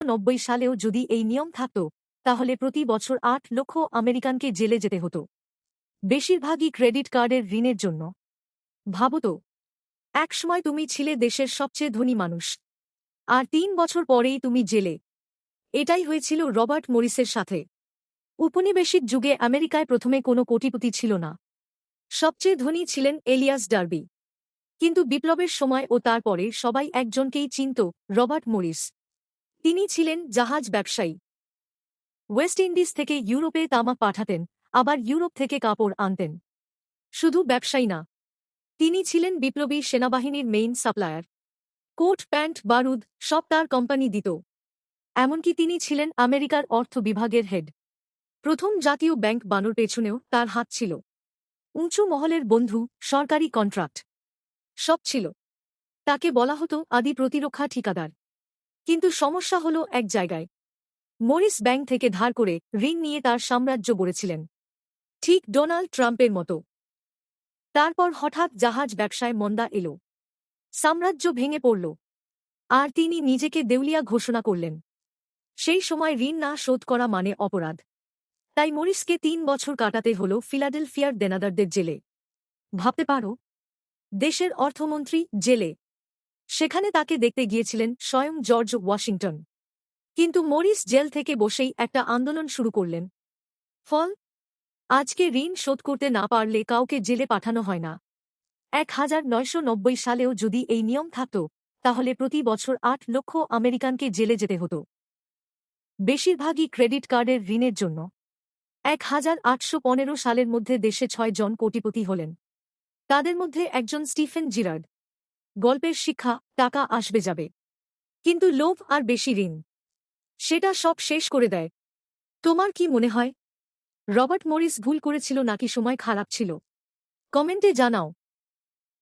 90 সালেও যদি এই নিয়ম থাকত তাহলে প্রতি বছর 8 লক্ষ আমেরিকানকে জেলে যেতে হতো, বেশিরভাগই ক্রেডিট কার্ডের ঋণের জন্য। ভাবো তো, একসময় তুমি ছিলে দেশের সবচেয়ে ধনী মানুষ, আর 3 বছর পরেই তুমি জেলে। এটাই হয়েছিল রবার্ট মরিসের সাথে। উপনিবেশিক যুগে আমেরিকায় প্রথমে কোনো কোটিপতি ছিল না। সবচেয়ে ধনী ছিলেন এলিয়াস ডার্বি। কিন্তু বিপ্লবের সময় ও তারপরে সবাই একজনকেই চিনত, রবার্ট মরিস। তিনি ছিলেন জাহাজ ব্যবসায়ী। ওয়েস্ট ইন্ডিজ থেকে ইউরোপে তামাক পাঠাতেন, আবার ইউরোপ থেকে কাপড় আনতেন। শুধু ব্যবসায়ী না, তিনি ছিলেন বিপ্লবী সেনাবাহিনীর মেইন সাপ্লায়ার। কোট, প্যান্ট, বারুদ সব তার কোম্পানি দিত। এমনকি তিনি ছিলেন আমেরিকার অর্থ বিভাগের হেড। প্রথম জাতীয় ব্যাংক বানোর পেছনেও তার হাত ছিল। উঁচু মহলের বন্ধু, সরকারি কন্ট্রাক্ট সব ছিল। তাকে বলা হতো আদি প্রতিরক্ষা ঠিকাদার। কিন্তু সমস্যা হল এক জায়গায়। মরিস ব্যাংক থেকে ধার করে ঋণ নিয়ে তার সাম্রাজ্য গড়েছিলেন, ঠিক ডোনাল্ড ট্রাম্পের মতো। তারপর হঠাৎ জাহাজ ব্যবসায় মন্দা এল, সাম্রাজ্য ভেঙে পড়ল, আর তিনি নিজেকে দেউলিয়া ঘোষণা করলেন। সেই সময় ঋণ না শোধ করা মানে অপরাধ। তাই মরিসকে 3 বছর কাটাতে হল ফিলাডেলফিয়ার দেনাদারদের জেলে। ভাবতে পারো, দেশের অর্থমন্ত্রী জেলে। সেখানে তাকে দেখতে গিয়েছিলেন স্বয়ং জর্জ ওয়াশিংটন। কিন্তু মরিস জেল থেকে বসেই একটা আন্দোলন শুরু করলেন। ফল, আজকে ঋণ শোধ করতে না পারলে কাউকে জেলে পাঠানো হয় না। 1990 সালেও যদি এই নিয়ম থাকত তাহলে প্রতি বছর 8 লক্ষ আমেরিকানকে জেলে যেতে হতো, বেশিরভাগই ক্রেডিট কার্ডের ঋণের জন্য। 1815 সালের মধ্যে দেশে 6 জন কোটিপতি হলেন। তাদের মধ্যে একজন স্টিফেন জিরার্ড। গল্পের শিক্ষা, টাকা আসবে যাবে, কিন্তু লোভ আর বেশি ঋণ, সেটা সব শেষ করে দেয়। তোমার কি মনে হয়, রবার্ট মরিস ভুল করেছিল নাকি সময় খারাপ ছিল? কমেন্টে জানাও।